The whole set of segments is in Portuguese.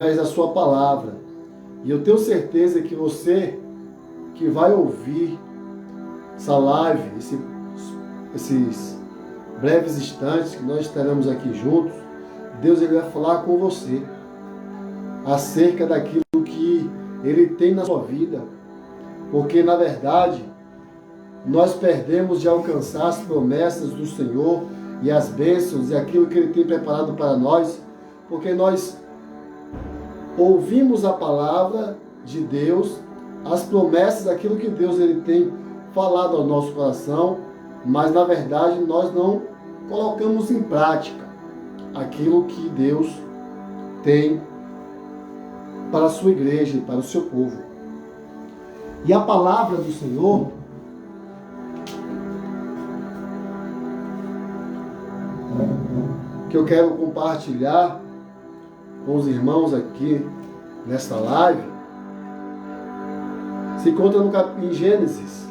da sua palavra. E eu tenho certeza que você que vai ouvir essa live, esses breves instantes que nós estaremos aqui juntos, Deus ele vai falar com você acerca daquilo que Ele tem na sua vida. Porque, na verdade, nós perdemos de alcançar as promessas do Senhor e as bênçãos e aquilo que Ele tem preparado para nós, porque nós ouvimos a palavra de Deus, as promessas, aquilo que Deus ele tem falado ao nosso coração, mas, na verdade, nós não colocamos em prática aquilo que Deus tem para a sua igreja e para o seu povo. E a palavra do Senhor que eu quero compartilhar com os irmãos aqui nesta live se encontra em Gênesis,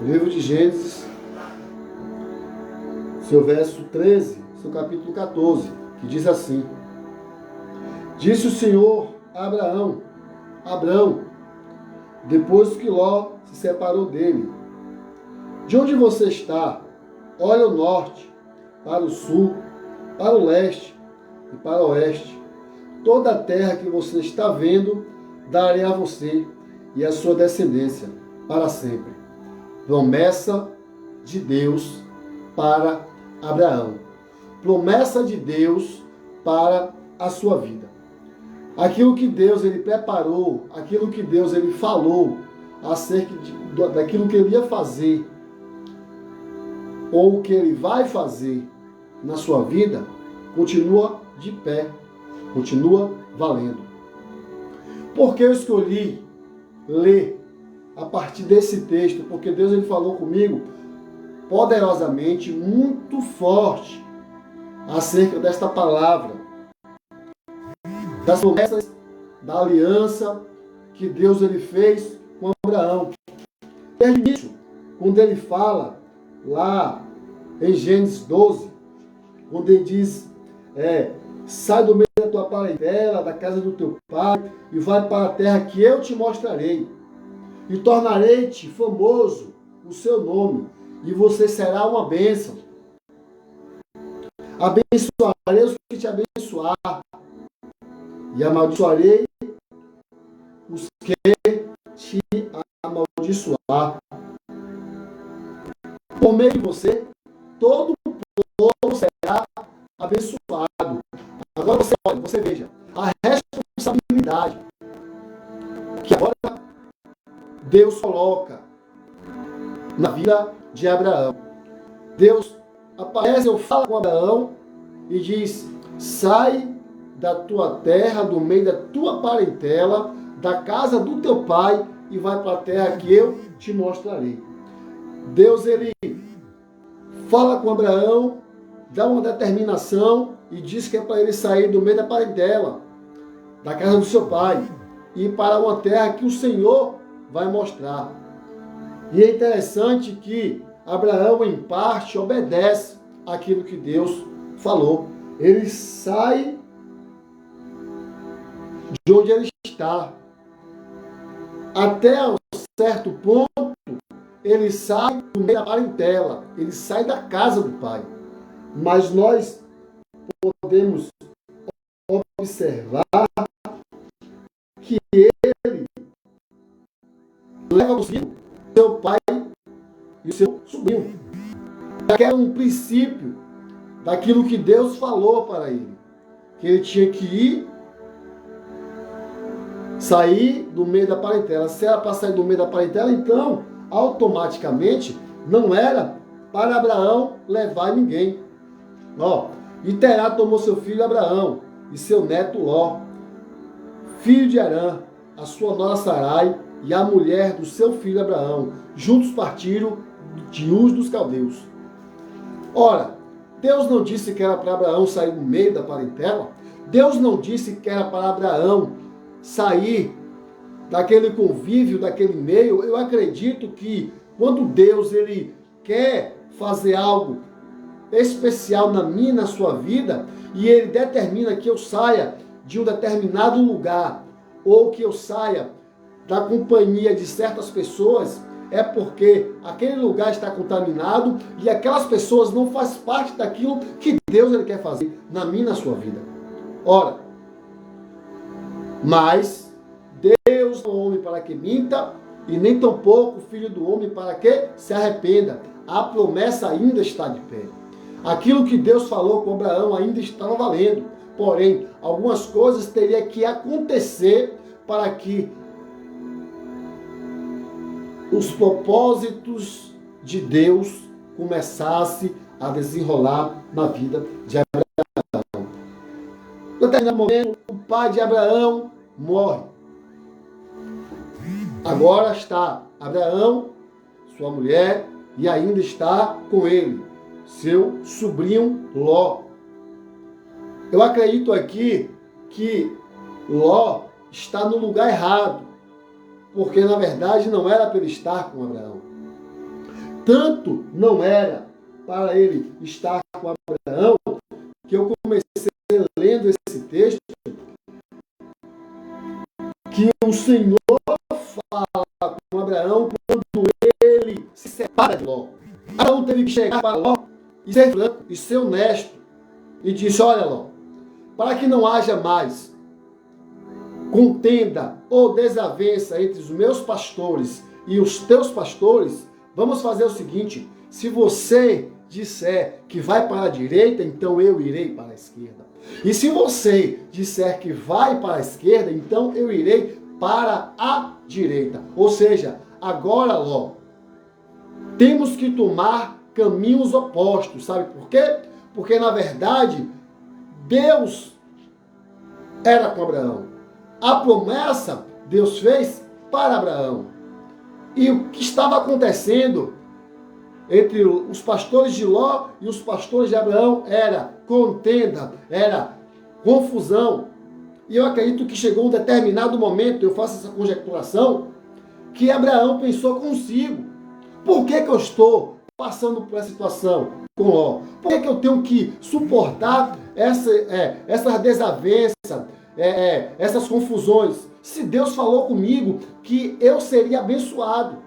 no livro de Gênesis, seu verso 13, seu capítulo 14, que diz assim: Disse o Senhor a Abrão, depois que Ló se separou dele: De onde você está? Olha ao norte, para o sul, para o leste e para o oeste. Toda a terra que você está vendo, darei a você e a sua descendência para sempre. Promessa de Deus para Abraão. Promessa de Deus para a sua vida. Aquilo que Deus ele preparou, aquilo que Deus ele falou acerca daquilo que ele ia fazer ou que ele vai fazer na sua vida, continua de pé, continua valendo. Porque eu escolhi ler a partir desse texto, porque Deus ele falou comigo poderosamente, muito forte acerca desta palavra, das promessas da aliança que Deus ele fez com Abraão. Desde o início, quando ele fala lá em Gênesis 12, quando ele diz, sai do meio da tua parentela, da casa do teu pai, e vai para a terra que eu te mostrarei, e tornarei-te famoso o seu nome, e você será uma bênção. Abençoarei os que te abençoar, e amaldiçoarei os que te amaldiçoar. Por meio de você, todo o povo será abençoado. Agora você veja a responsabilidade que agora Deus coloca na vida de Abraão. Deus aparece, fala com Abraão e diz: sai da tua terra, do meio da tua parentela, da casa do teu pai, e vai para a terra que eu te mostrarei. Deus ele fala com Abraão, dá uma determinação e diz que é para ele sair do meio da parentela, da casa do seu pai, e ir para uma terra que o Senhor vai mostrar. E é interessante que Abraão, em parte, obedece aquilo que Deus falou. Ele sai de onde ele está. Até um certo ponto, ele sai do meio da parentela, ele sai da casa do pai. Mas nós podemos observar que ele leva consigo seu pai e o seu sobrinho. Que era um princípio daquilo que Deus falou para ele. Que ele tinha que ir, sair do meio da parentela. Se era para sair do meio da parentela, então, automaticamente, não era para Abraão levar ninguém. E Terá tomou seu filho Abraão e seu neto Ló, filho de Harã, a sua nora Sarai e a mulher do seu filho Abraão. Juntos partiram de Ur dos Caldeus. Ora, Deus não disse que era para Abraão sair do meio da parentela? Deus não disse que era para Abraão sair daquele convívio, daquele meio? Eu acredito que quando Deus ele quer fazer algo especial na minha e na sua vida, e ele determina que eu saia de um determinado lugar, ou que eu saia da companhia de certas pessoas, é porque aquele lugar está contaminado e aquelas pessoas não fazem parte daquilo que Deus ele quer fazer na minha e na sua vida. Ora, mas Deus não é homem para que minta, e nem tampouco o Filho do Homem para que se arrependa. A promessa ainda está de pé. Aquilo que Deus falou com Abraão ainda estava valendo. Porém, algumas coisas teriam que acontecer para que os propósitos de Deus começassem a desenrolar na vida de Abraão. No determinado momento, o pai de Abraão morre. Agora está Abraão, sua mulher, e ainda está com ele, seu sobrinho Ló. Eu acredito aqui que Ló está no lugar errado, porque na verdade não era para ele estar com Abraão. Tanto não era para ele estar com Abraão, que eu comecei lendo esse texto, que o Senhor fala com Abraão quando ele se separa de Ló. Abraão teve que chegar para Ló e ser franco e ser honesto. E disse: olha, Ló, para que não haja mais contenda ou desavença entre os meus pastores e os teus pastores, vamos fazer o seguinte: se você disser que vai para a direita, então eu irei para a esquerda. E se você disser que vai para a esquerda, então eu irei para a direita. Ou seja, agora, Ló, temos que tomar caminhos opostos. Sabe por quê? Porque, na verdade, Deus era com Abraão. A promessa Deus fez para Abraão. E o que estava acontecendo entre os pastores de Ló e os pastores de Abraão era contenda, era confusão. E eu acredito que chegou um determinado momento, eu faço essa conjecturação, que Abraão pensou consigo: por que eu estou passando por essa situação com Ló? Por que eu tenho que suportar essas desavenças, essas confusões? Se Deus falou comigo que eu seria abençoado.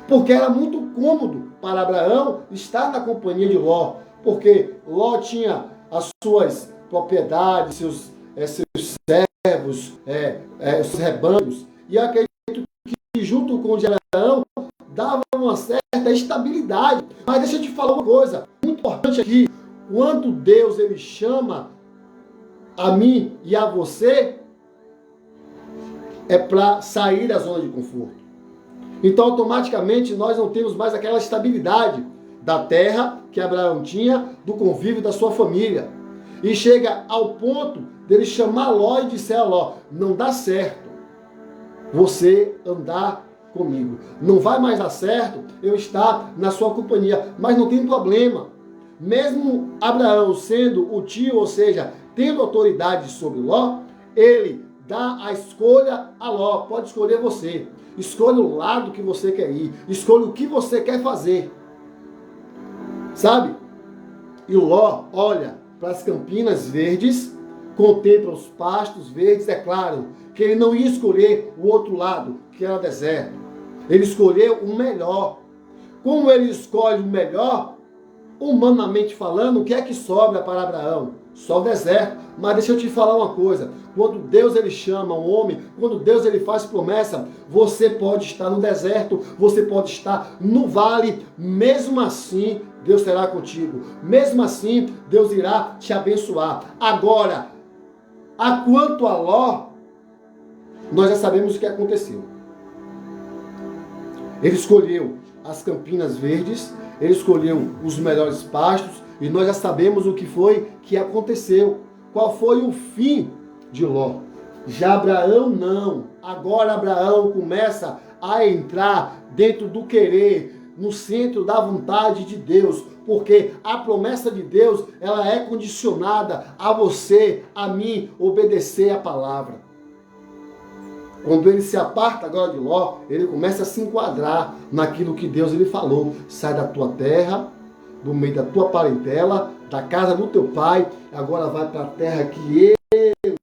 Porque era muito cômodo para Abraão estar na companhia de Ló. Porque Ló tinha as suas propriedades, seus servos, os rebanhos. E eu acredito que junto com o de Abraão dava uma certa estabilidade. Mas deixa eu te falar uma coisa muito importante aqui. Quando Deus ele chama a mim e a você, é para sair da zona de conforto. Então, automaticamente, nós não temos mais aquela estabilidade da terra que Abraão tinha, do convívio da sua família. E chega ao ponto dele chamar Ló e disser a Ló: não dá certo você andar comigo. Não vai mais dar certo eu estar na sua companhia. Mas não tem problema. Mesmo Abraão sendo o tio, ou seja, tendo autoridade sobre Ló, ele dá a escolha a Ló. Pode escolher você. Escolha o lado que você quer ir. Escolha o que você quer fazer. Sabe? E o Ló olha para as campinas verdes, contempla os pastos verdes. É claro que ele não ia escolher o outro lado, que era deserto. Ele escolheu o melhor. Como ele escolhe o melhor, humanamente falando, o que é que sobra para Abraão? Só o deserto. Mas deixa eu te falar uma coisa: quando Deus ele chama um homem, quando Deus ele faz promessa, você pode estar no deserto, você pode estar no vale, mesmo assim Deus será contigo, mesmo assim Deus irá te abençoar. Agora, quanto a Ló, nós já sabemos o que aconteceu. Ele escolheu as campinas verdes, ele escolheu os melhores pastos, e nós já sabemos o que foi que aconteceu. Qual foi o fim de Ló? Já Abraão não. Agora Abraão começa a entrar dentro do querer, no centro da vontade de Deus. Porque a promessa de Deus, ela é condicionada a você, a mim, obedecer a palavra. Quando ele se aparta agora de Ló, ele começa a se enquadrar naquilo que Deus ele falou. Sai da tua terra, do meio da tua parentela, da casa do teu pai, agora vai para a terra que eu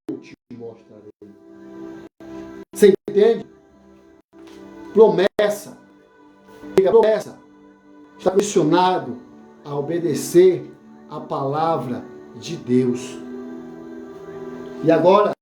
promessa, está condicionado a obedecer a palavra de Deus. E agora,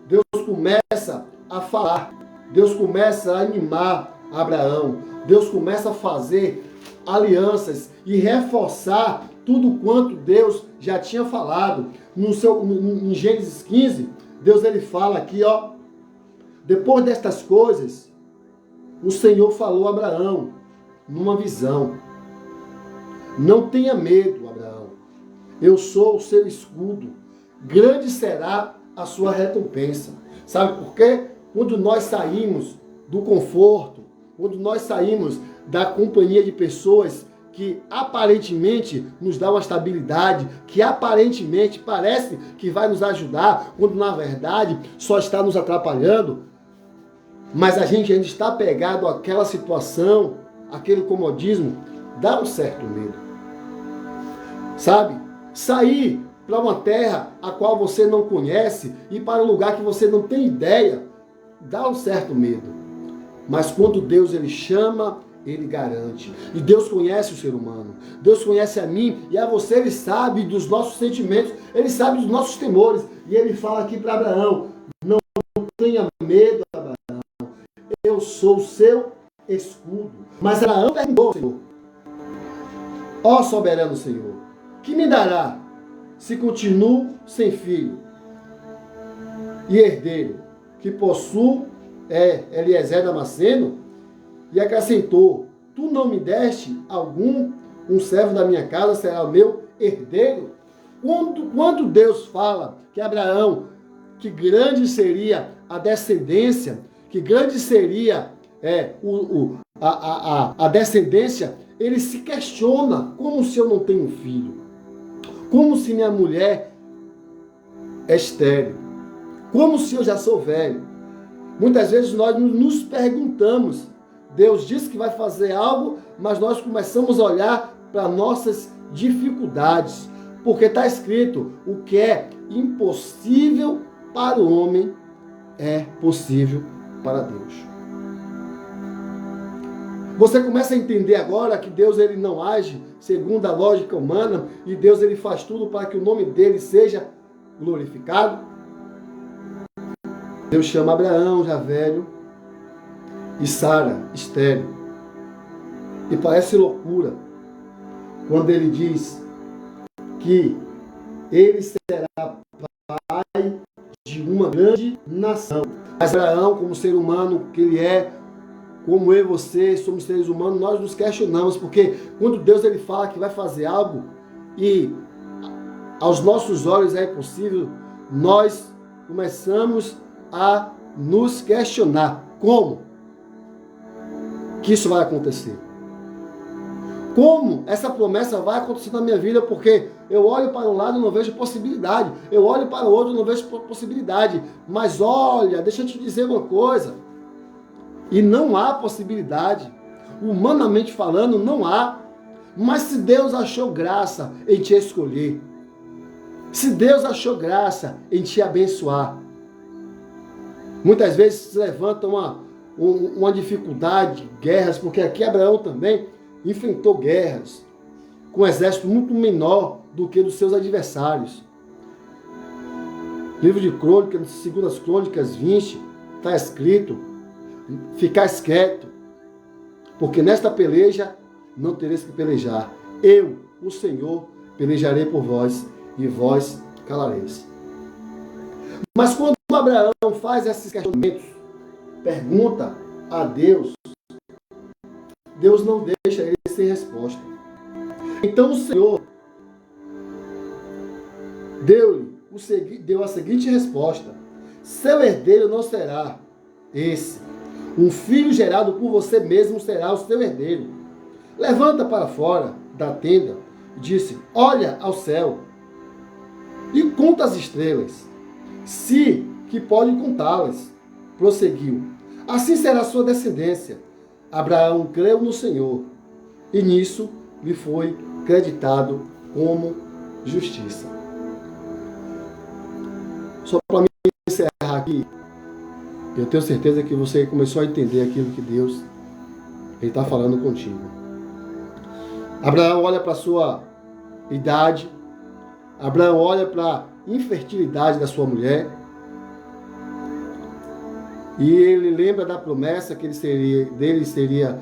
Deus começa a falar, Deus começa a animar Abraão, Deus começa a fazer alianças e reforçar tudo quanto Deus já tinha falado. Em Gênesis 15, Deus ele fala aqui, ó, depois destas coisas, o Senhor falou a Abraão numa visão. Não tenha medo, Abraão. Eu sou o seu escudo. Grande será a sua recompensa. Sabe por quê? Quando nós saímos do conforto, quando nós saímos da companhia de pessoas que aparentemente nos dá uma estabilidade, que aparentemente parece que vai nos ajudar, quando na verdade só está nos atrapalhando, mas a gente ainda está pegado àquela situação, aquele comodismo, dá um certo medo. Sabe? Sair para uma terra a qual você não conhece e para um lugar que você não tem ideia, dá um certo medo. Mas quando Deus ele chama, ele garante. E Deus conhece o ser humano. Deus conhece a mim e a você. Ele sabe dos nossos sentimentos. Ele sabe dos nossos temores. E ele fala aqui para Abraão, não tenha medo, Abraão. Eu sou o seu escudo. Mas Abraão perguntou ao Senhor, ó soberano Senhor, que me dará se continuo sem filho e herdeiro, que possuo Eliezer Damasceno? E acrescentou, tu não me deste um servo da minha casa será o meu herdeiro? Quando Deus fala que Abraão, que grande seria a descendência, que grande seria a descendência, ele se questiona, como se eu não tenho filho? Como se minha mulher é estéril? Como se eu já sou velho? Muitas vezes nós nos perguntamos, Deus diz que vai fazer algo, mas nós começamos a olhar para nossas dificuldades, porque está escrito, o que é impossível para o homem é possível para Deus. Você começa a entender agora que Deus ele não age segundo a lógica humana e Deus ele faz tudo para que o nome dele seja glorificado. Deus chama Abraão, já velho, e Sara, estéril. E parece loucura quando ele diz que ele será pai de uma grande nação. Mas Abraão, como ser humano que ele é, como eu e você, somos seres humanos, nós nos questionamos, porque quando Deus ele fala que vai fazer algo e aos nossos olhos é impossível, nós começamos a nos questionar. Como que isso vai acontecer? Como essa promessa vai acontecer na minha vida? Porque eu olho para um lado e não vejo possibilidade. Eu olho para o outro e não vejo possibilidade. Mas olha, deixa eu te dizer uma coisa. E não há possibilidade. Humanamente falando, não há. Mas se Deus achou graça em te escolher, se Deus achou graça em te abençoar, muitas vezes se levanta uma dificuldade, guerras, porque aqui Abraão também enfrentou guerras com um exército muito menor do que dos seus adversários. Livro de Crônicas, 2 Crônicas 20, está escrito, ficais quieto, porque nesta peleja não tereis que pelejar. Eu, o Senhor, pelejarei por vós e vós calareis. Mas quando Abraão faz esses questionamentos, pergunta a Deus, Deus não deixa ele sem resposta. Então o Senhor deu a seguinte resposta: seu herdeiro não será esse. Um filho gerado por você mesmo será o seu herdeiro. Levanta para fora da tenda e disse, olha ao céu e conta as estrelas, se que pode contá-las. Prosseguiu, assim será a sua descendência. Abraão creu no Senhor e nisso lhe foi creditado como justiça. Só para me encerrar aqui, Eu tenho certeza que você começou a entender aquilo que Deus está falando contigo. Abraão olha para a sua idade. Abraão olha para a infertilidade da sua mulher. E ele lembra da promessa que dele seria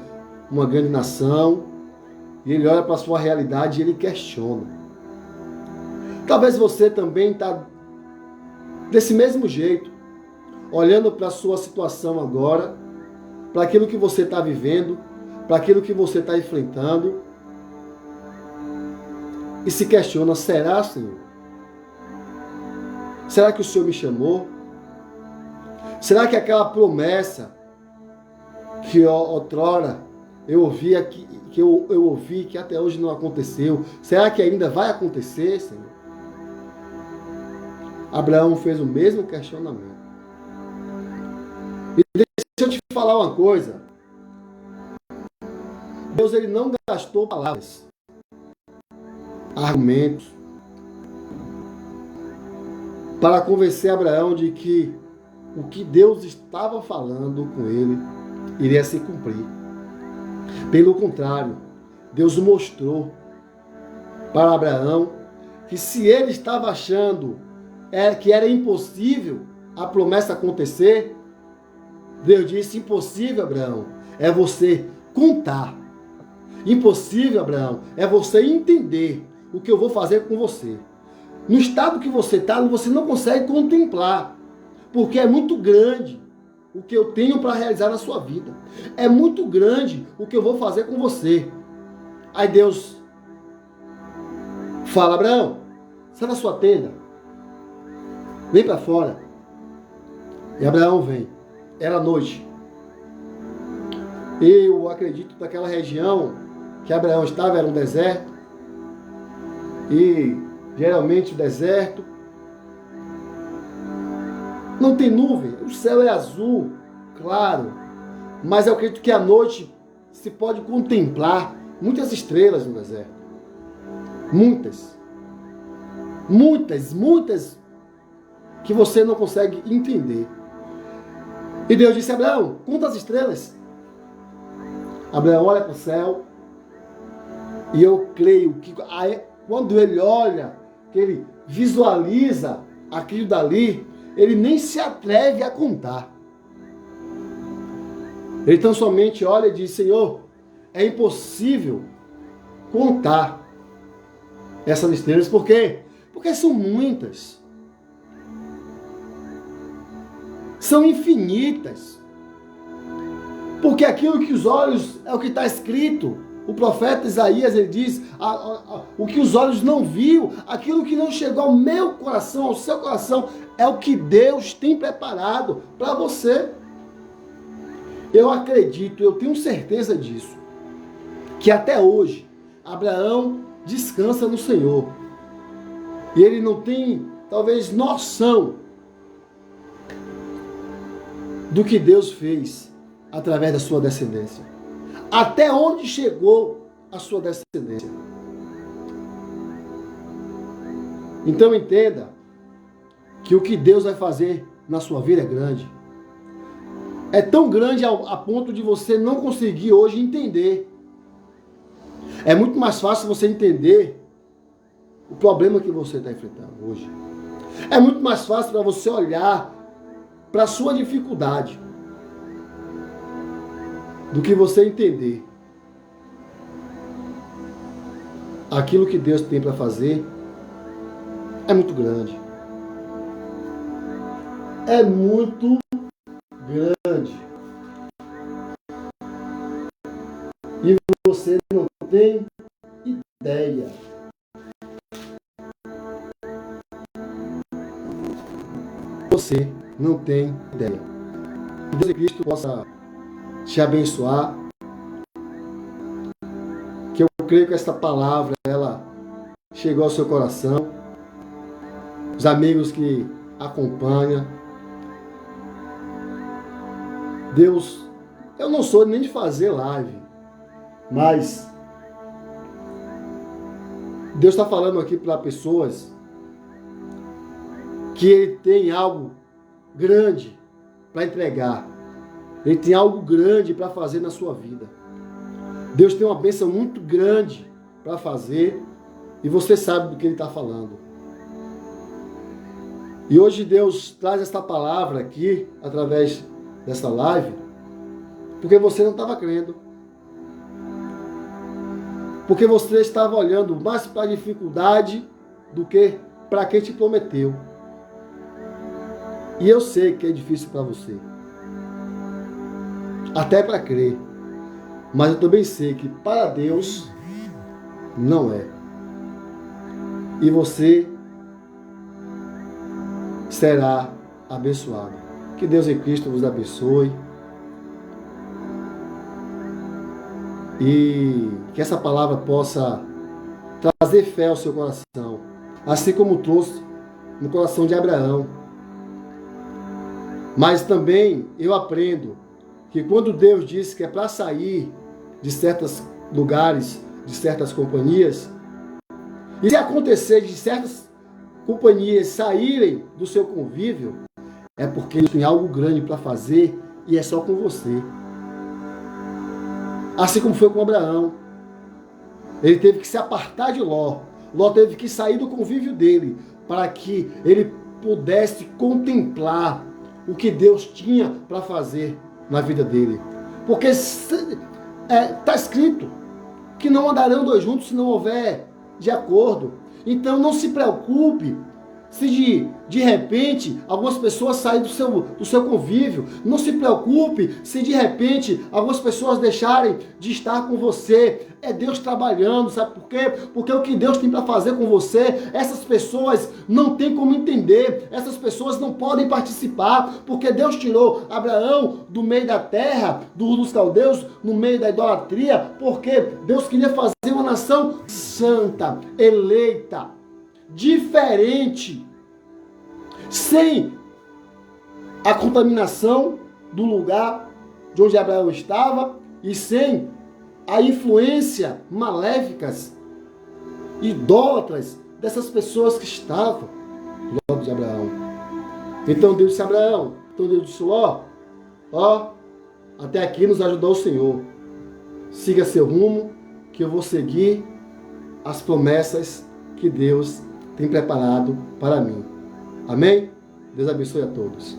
uma grande nação. E ele olha para a sua realidade e ele questiona. Talvez você também está desse mesmo jeito, olhando para a sua situação agora, para aquilo que você está vivendo, para aquilo que você está enfrentando, e se questiona: será, Senhor? Será que o Senhor me chamou? Será que aquela promessa que outrora eu ouvi eu ouvi que até hoje não aconteceu, será que ainda vai acontecer, Senhor? Abraão fez o mesmo questionamento. E deixa eu te falar uma coisa. Deus, ele não gastou palavras, argumentos, para convencer Abraão de que o que Deus estava falando com ele iria se cumprir. Pelo contrário, Deus mostrou para Abraão que se ele estava achando que era impossível a promessa acontecer, Deus disse: impossível, Abraão, é você contar. Impossível, Abraão, é você entender o que eu vou fazer com você. No estado que você está, você não consegue contemplar, porque é muito grande o que eu tenho para realizar na sua vida. É muito grande o que eu vou fazer com você. Aí Deus fala: Abraão, sai da sua tenda, vem para fora. E Abraão vem. Era noite. Eu acredito que naquela região que Abraão estava era um deserto. E geralmente o deserto não tem nuvem, o céu é azul, claro. Mas eu acredito que à noite se pode contemplar muitas estrelas no deserto. Muitas. Muitas, muitas que você não consegue entender. E Deus disse: Abraão, conta as estrelas. Abraão olha para o céu. E eu creio que quando ele olha, que ele visualiza aquilo dali, ele nem se atreve a contar. Ele tão somente olha e diz: Senhor, é impossível contar essas estrelas. Por quê? Porque são muitas. São infinitas. Porque aquilo que os olhos, é o que está escrito. O profeta Isaías, ele diz: o que os olhos não viu, aquilo que não chegou ao meu coração, ao seu coração, é o que Deus tem preparado para você. Eu acredito, eu tenho certeza disso, que até hoje, Abraão descansa no Senhor. E ele não tem, talvez, noção do que Deus fez através da sua descendência. Até onde chegou a sua descendência. Então entenda que o que Deus vai fazer na sua vida é grande. É tão grande a ponto de você não conseguir hoje entender. É muito mais fácil você entender o problema que você está enfrentando hoje. É muito mais fácil para você olhar para a sua dificuldade do que você entender aquilo que Deus tem para fazer. É muito grande. É muito grande. E você não tem ideia. Você não tem ideia. Que Deus e Cristo possa te abençoar. Que eu creio que esta palavra, ela chegou ao seu coração. Os amigos que acompanham. Deus, eu não sou nem de fazer live, mas Deus está falando aqui para pessoas que Ele tem algo grande para entregar. Ele tem algo grande para fazer na sua vida. Deus tem uma bênção muito grande para fazer e você sabe do que Ele está falando. E hoje Deus traz esta palavra aqui, através dessa live, porque você não estava crendo. Porque você estava olhando mais para a dificuldade do que para quem te prometeu. E eu sei que é difícil para você. Até para crer. Mas eu também sei que para Deus não é. E você será abençoado. Que Deus em Cristo vos abençoe. E que essa palavra possa trazer fé ao seu coração. Assim como trouxe no coração de Abraão. Mas também eu aprendo que quando Deus disse que é para sair de certos lugares, de certas companhias, e se acontecer de certas companhias saírem do seu convívio, é porque Ele tem algo grande para fazer e é só com você. Assim como foi com Abraão. Ele teve que se apartar de Ló. Ló teve que sair do convívio dele para que ele pudesse contemplar o que Deus tinha para fazer na vida dele. Porque está escrito que não andarão dois juntos se não houver de acordo. Então não se preocupe se de repente algumas pessoas saírem do seu convívio. Não se preocupe se de repente algumas pessoas deixarem de estar com você. É Deus trabalhando, sabe por quê? Porque o que Deus tem para fazer com você, essas pessoas não têm como entender, essas pessoas não podem participar, porque Deus tirou Abraão do meio da terra, dos caldeus, no meio da idolatria, porque Deus queria fazer uma nação santa, eleita, diferente, sem a contaminação do lugar de onde Abraão estava e sem a influência maléficas, idólatras dessas pessoas que estavam do lado de Abraão. Então Deus disse a Abraão, então Deus disse Ló, até aqui nos ajudou o Senhor. Siga seu rumo, que eu vou seguir as promessas que Deus tem preparado para mim. Amém? Deus abençoe a todos.